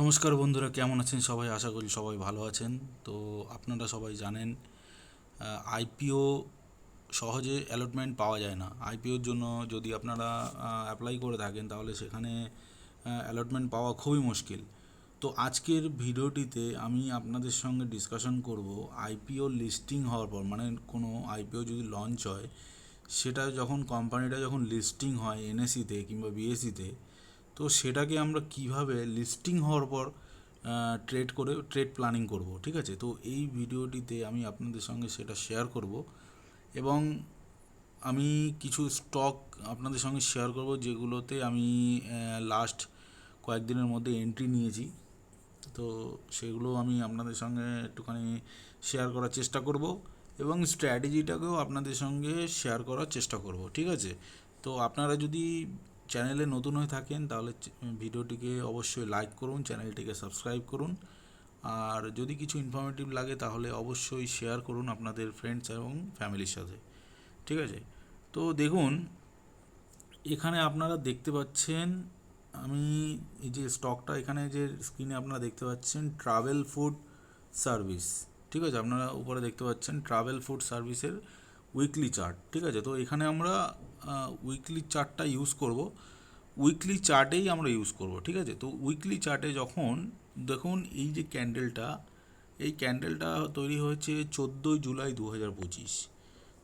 নমস্কার বন্ধুরা, কেমন আছেন সবাই? আশা করি সবাই ভালো আছেন। তো আপনারা সবাই জানেন আইপিও সহজে অ্যালটমেন্ট পাওয়া যায় না। আইপিওর জন্য যদি আপনারা অ্যাপ্লাই করে থাকেন তাহলে সেখানে অ্যালটমেন্ট পাওয়া খুবই মুশকিল। তো আজকের ভিডিওটিতে আমি আপনাদের সঙ্গে ডিসকাশন করব আইপিও লিস্টিং হওয়ার পর, মানে কোনো আইপিও যদি লঞ্চ হয়, সেটা যখন কোম্পানিটা যখন লিস্টিং হয় এনএসিতে কিংবা বিএসিতে, তো সেটাকে আমরা কিভাবে লিস্টিং হওয়ার পর ট্রেড প্ল্যানিং করব, ঠিক আছে? তো এই ভিডিওটিতে আমি আপনাদের সঙ্গে সেটা শেয়ার করব এবং আমি কিছু স্টক আপনাদের সঙ্গে শেয়ার করব যেগুলোতে আমি লাস্ট কয়েকদিনের মধ্যে এন্ট্রি নিয়েছি। তো সেগুলো আমি আপনাদের সঙ্গে একটুখানি শেয়ার করার চেষ্টা করব এবং স্ট্র্যাটেজিটাকেও আপনাদের সঙ্গে শেয়ার করার চেষ্টা করব, ঠিক আছে? তো আপনারা যদি চ্যানেলে নতুন হয়ে থাকেন তাহলে ভিডিওটিকে অবশ্যই লাইক করুন, চ্যানেলটিকে সাবস্ক্রাইব করুন, আর যদি কিছু ইনফরমেটিভ লাগে তাহলে অবশ্যই শেয়ার করুন আপনাদের ফ্রেন্ডস এবং ফ্যামিলির সাথে, ঠিক আছে? তো দেখুন, এখানে আপনারা দেখতে পাচ্ছেন, আমি এই যে স্টকটা এখানে যে স্ক্রিনে আপনারা দেখতে পাচ্ছেন ট্রাভেল ফুড সার্ভিস, ঠিক আছে? আপনারা উপরে দেখতে পাচ্ছেন ট্রাভেল ফুড সার্ভিসের উইকলি চার্ট, ঠিক আছে? তো এখানে আমরা উইকলি চার্টটা ইউজ করব, উইকলি চার্টেই আমরা ইউজ করব, ঠিক আছে? তো উইকলি চার্টে যখন দেখুন এই যে ক্যান্ডেলটা, এই ক্যান্ডেলটা তৈরি হয়েছে 14ই জুলাই 2025।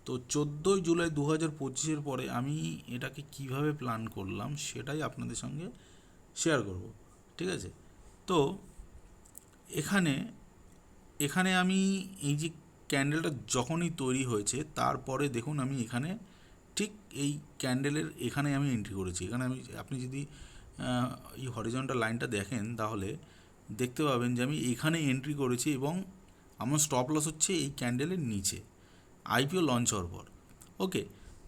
তো 14ই জুলাই 2025-এর পরে আমি এটাকে কিভাবে প্ল্যান করলাম সেটাই আপনাদের সঙ্গে শেয়ার করব, ঠিক আছে? তো এখানে এখানে আমি এই যে ক্যান্ডেলটা যখনই তৈরি হয়েছে তারপরে দেখুন আমি এখানে ঠিক এই ক্যান্ডেলের এখানে আমি এন্ট্রি করেছি। এখানে আমি, আপনি যদি এই হরিজন্টাল লাইনটা দেখেন তাহলে দেখতে পাবেন যে আমি এখানে এন্ট্রি করেছি এবং আমার স্টপ লস হচ্ছে এই ক্যান্ডেলের নিচে আইপিও লঞ্চ হওয়ার পর। ওকে,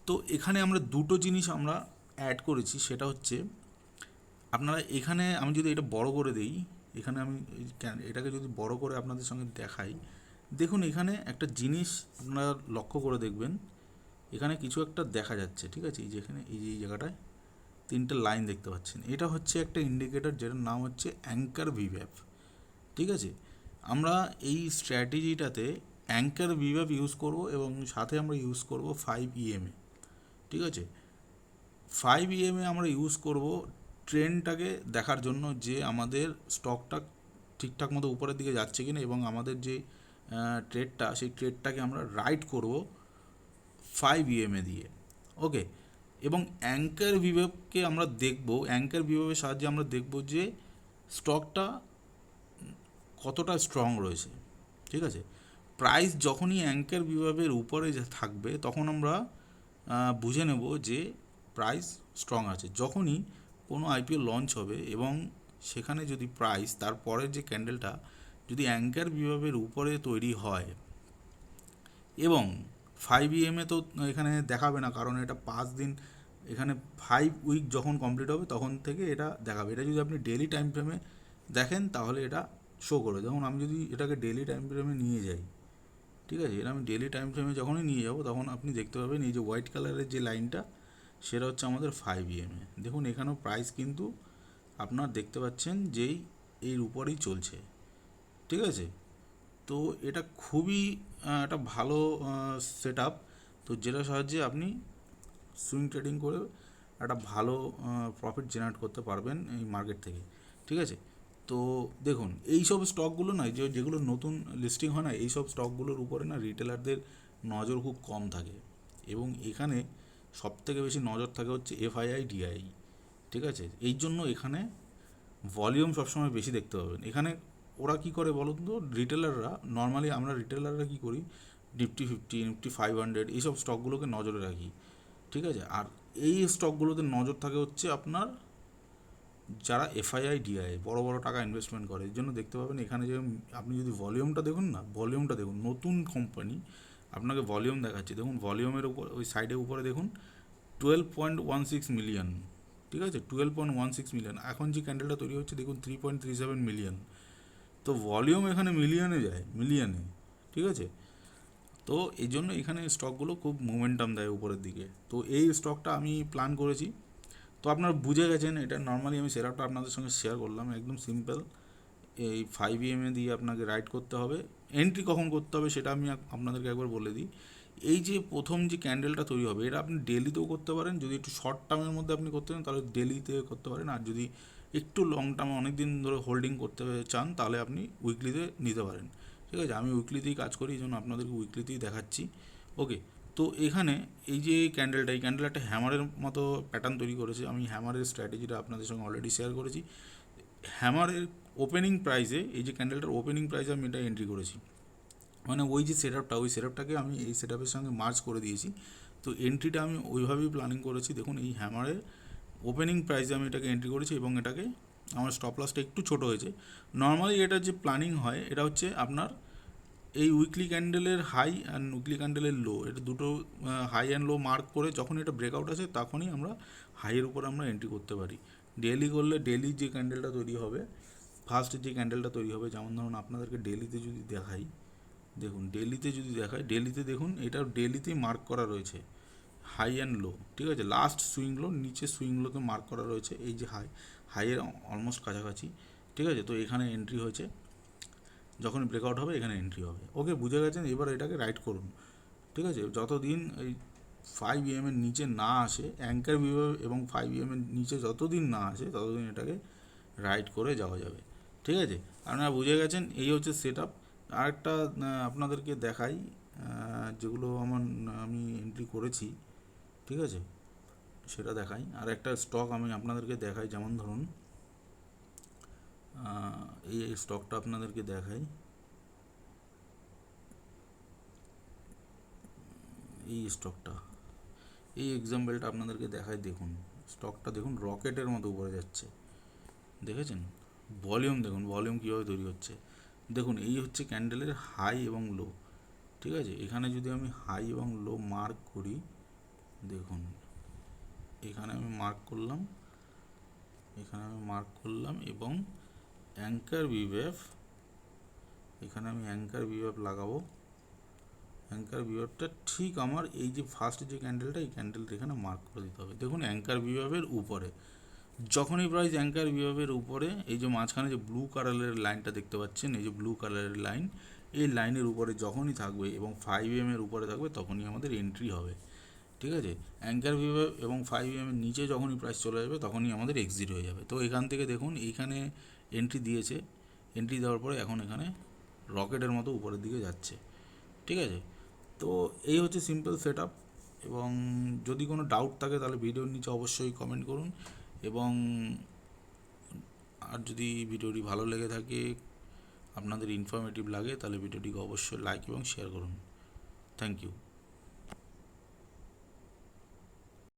তো এখানে আমরা দুটো জিনিস আমরা অ্যাড করেছি, সেটা হচ্ছে আপনারা এখানে, আমি যদি এটা বড় করে দিই, এখানে আমি এটাকে যদি বড় করে আপনাদের সঙ্গে দেখাই, দেখুন এখানে একটা জিনিস আপনারা লক্ষ্য করে দেখবেন, এখানে কিছু একটা দেখা যাচ্ছে, ঠিক আছে? এই যে এখানে এই যে এই জায়গাটায় তিনটে লাইন দেখতে পাচ্ছেন, এটা হচ্ছে একটা ইন্ডিকেটর যেটার নাম হচ্ছে অ্যাঙ্কার ভিভ্যাপ, ঠিক আছে? আমরা এই স্ট্র্যাটেজিটাতে অ্যাঙ্কার ভিভ্যাপ ইউজ করব এবং সাথে আমরা ইউজ করব 5 EMA, ঠিক আছে? 5 EMA আমরা ইউজ করব ট্রেন্ডটাকে দেখার জন্য যে আমাদের স্টকটা ঠিকঠাক মতো উপরের দিকে যাচ্ছে কিনা এবং আমাদের যে ট্রেডটা, সেই ট্রেডটাকে আমরা রাইট করব 5 EMA দিয়ে। ওকে, এবং অ্যাঙ্কার ভিভ্যাপকে আমরা দেখব, অ্যাঙ্কার ভিভ্যাপের সাহায্যে আমরা দেখব যে স্টকটা কতটা স্ট্রং রয়েছে, ঠিক আছে? প্রাইস যখনই অ্যাঙ্কার ভিভ্যাপের উপরে থাকবে তখন আমরা বুঝে নেব যে প্রাইস স্ট্রং আছে। যখনই কোনো আইপিও লঞ্চ হবে এবং সেখানে যদি প্রাইস তারপরের যে ক্যান্ডেলটা যদি অ্যাঙ্কার ভিভ্যাপের উপরে তৈরি হয় এবং 5 EMA তো এখানে দেখাবে না, কারণ এটা 5 দিন, এখানে 5 উইক যখন কমপ্লিট হবে তখন থেকে এটা দেখাবে। এটা যদি আপনি ডেলি টাইম ফ্রেমে দেখেন তাহলে এটা শো করবে। দেখুন আমি যদি এটাকে ডেলি টাইম ফ্রেমে নিয়ে যাই, ঠিক আছে? এটা আমি ডেলি টাইম ফ্রেমে যখনই নিয়ে যাব তখন আপনি দেখতে পাবেন এই যে হোয়াইট কালারের যে লাইনটা, সেটা হচ্ছে আমাদের 5 EMA। দেখুন এখানেও প্রাইস কিন্তু আপনার দেখতে পাচ্ছেন যেই এর উপরেই চলছে, ঠিক আছে? তো এটা খুবই একটা ভালো সেট আপ, তো যেটার সাহায্যে আপনি সুইং ট্রেডিং করে একটা ভালো প্রফিট জেনারেট করতে পারবেন এই মার্কেট থেকে, ঠিক আছে? তো দেখুন এই সব স্টকগুলো না, যেগুলো নতুন লিস্টিং হয় না, এই সব স্টকগুলোর উপরে না রিটেলারদের নজর খুব কম থাকে এবং এখানে সবথেকে বেশি নজর থাকে হচ্ছে এফআইআই ডিআই, ঠিক আছে? এই জন্য এখানে ভলিউম সবসময় বেশি দেখতে পাবেন। এখানে ওরা কি করে বলুন তো, রিটেলাররা নর্মালি, আমরা রিটেলাররা কি করি, নিফটি 50, নিফটি 500 এইসব স্টকগুলোকে নজরে রাখি, ঠিক আছে? আর এই স্টকগুলোতে নজর থাকে হচ্ছে আপনার যারা এফআইআই ডিআই বড় বড় টাকা ইনভেস্টমেন্ট করে। এর জন্য দেখতে পাবেন এখানে যে আপনি যদি ভলিউমটা দেখুন না, ভলিউমটা দেখুন, নতুন কোম্পানি আপনাকে ভলিউম দেখাচ্ছে, দেখুন ভলিউমের উপর ওই সাইডে উপরে দেখুন 12.16 মিলিয়ন, ঠিক আছে? 12.16 মিলিয়ন। এখন যে ক্যান্ডেলটা তৈরি হচ্ছে দেখুন 3.37 মিলিয়ন। তো ভলিউম এখানে মিলিয়নে যায়, মিলিয়নে, ঠিক আছে? তো এই জন্য এখানে স্টকগুলো খুব মোমেন্টাম দেয় উপরের দিকে। তো এই স্টকটা আমি প্ল্যান করেছি। তো আপনারা বুঝে গেছেন, এটা নর্মালি আমি সেটআপটা আপনাদের সঙ্গে শেয়ার করলাম, একদম সিম্পল এই 5 দিয়ে আপনাকে রাইড করতে হবে। এন্ট্রি কখন করতে হবে সেটা আমি আপনাদেরকে একবার বলে দিই। এই যে প্রথম যে ক্যান্ডেলটা তৈরি হবে, এটা আপনি ডেলিতেও করতে পারেন। যদি একটু শর্ট টার্মের মধ্যে আপনি করতে চান তাহলে ডেলিতে করতে পারেন, আর যদি একটু লং টার্মে অনেক দিন ধরে হোল্ডিং করতে চান তাহলে আপনি উইকলিতে নিতে পারেন। ঠিক আছে, আমি উইকলিতেই কাজ করি, এই জন্য আপনাদেরকে উইকলিতেই দেখাচ্ছি। ওকে, তো এখানে এই যে ক্যান্ডেলটা, এই ক্যান্ডেল একটা হ্যামারের মতো প্যাটার্ন তৈরি করেছে। আমি হ্যামারের স্ট্র্যাটেজিটা আপনাদের সঙ্গে অলরেডি শেয়ার করেছি। হ্যামারের ওপেনিং প্রাইসে, এই যে ক্যান্ডেলটার ওপেনিং প্রাইসে আমি এটা এন্ট্রি করেছি, মানে ওই যে সেটআপটা, ওই সেটআপটাকে আমি এই সেটআপের সঙ্গে মার্জ করে দিয়েছি। তো এন্ট্রিটা আমি ওইভাবেই প্ল্যানিং করেছি। দেখুন এই হ্যামারের ওপেনিং প্রাইসে আমি এটাকে এন্ট্রি করেছি এবং এটাকে আমার স্টপ লসটা একটু ছোটো হয়েছে। নর্মালি এটার যে প্ল্যানিং হয় এটা হচ্ছে আপনার এই উইকলি ক্যান্ডেলের হাই অ্যান্ড উইকলি ক্যান্ডেলের লো, এটা দুটো হাই অ্যান্ড লো মার্ক করে যখন এটা ব্রেকআউট আসে তখনই আমরা হাইয়ের উপর আমরা এন্ট্রি করতে পারি। ডেলি করলে ডেলি যে ক্যান্ডেলটা তৈরি হবে, ফার্স্ট যে ক্যান্ডেলটা তৈরি হবে, যেমন ধরুন আপনাদেরকে ডেলিতে যদি দেখাই, দেখুন ডেলিতে যদি দেখায়, ডেলিতে দেখুন এটা ডেলিতেই মার্ক করা রয়েছে হাই অ্যান্ড লো। ঠিক আছে, লাস্ট সুইং লো, নিচে সুইং লোতে মার্ক করা রয়েছে এই যে হাইয়ের অলমোস্ট কাছাকাছি। ঠিক আছে, তো এখানে এন্ট্রি হয়েছে, যখন ব্রেকআউট হবে এখানে এন্ট্রি হবে। ওকে, বুঝে গেছেন? এবার এটাকে রাইট করুন। ঠিক আছে, যতদিন এই 5 এর নিচে না আসে, অ্যাঙ্কার ভিউ এবং 5 এর নিচে যতদিন না আসে ততদিন এটাকে রাইট করে যাওয়া যাবে। ঠিক আছে, আপনারা বুঝে গেছেন? এই হচ্ছে সেট আপ। আরেকটা আপনাদেরকে দেখাই, যেগুলো আমি এন্ট্রি করেছি। ঠিক আছে, সেটা দেখাই। আর একটা স্টক আমি আপনাদেরকে দেখাই, যেমন ধরুন এই স্টকটা আপনাদেরকে দেখাই। এই স্টকটা, এই এক্সাম্পলটা আপনাদেরকে দেখাই। দেখুন স্টকটা দেখুন রকেটের মতো উপরে যাচ্ছে, দেখেছেন? ভলিউম দেখুন, ভলিউম কীভাবে তৈরি হচ্ছে। দেখুন এই হচ্ছে ক্যান্ডেলের হাই এবং লো। ঠিক আছে, এখানে যদি আমি হাই এবং লো মার্ক করি, দেখুন এখানে আমি মার্ক করলাম, এবং অ্যাঙ্কার ভিওএফ, এখানে আমি অ্যাঙ্কার ভিওএফ লাগাবো। অ্যাঙ্কার ভিওএফটা ঠিক আমার এই যে ফার্স্ট যে ক্যান্ডেলটা, এই ক্যান্ডেলটা এখানে মার্ক করে দিতে হবে। দেখুন অ্যাঙ্কার ভিওএফের উপরে, যখনই প্রাইস অ্যাঙ্কার ভিওএফের উপরে, এই যে মাঝখানে যে ব্লু কালারের লাইনটা দেখতে পাচ্ছেন, এই যে ব্লু কালারের লাইন, এই লাইনের উপরে যখনই থাকবে এবং 5 এর উপরে থাকবে তখনই আমাদের এন্ট্রি হবে। ঠিক আছে, অ্যাঙ্কার ভিওএফ এবং 5 এর নিচে যখনই প্রাইস চলে যাবে তখনই আমাদের এক্সিট হয়ে যাবে। তো এখান থেকে দেখুন এইখানে এন্ট্রি দিয়েছে, এন্ট্রি দেওয়ার পরে এখন এখানে রকেটের মতো উপরের দিকে যাচ্ছে। ঠিক আছে, তো এই হচ্ছে সিম্পল সেট আপ। এবং যদি কোনো ডাউট থাকে তাহলে ভিডিওর নিচে অবশ্যই কমেন্ট করুন। এবং আর যদি ভিডিওটি ভালো লেগে থাকে, আপনাদের ইনফরমেটিভ লাগে, তাহলে ভিডিওটিকে অবশ্যই লাইক এবং শেয়ার করুন। Thank you.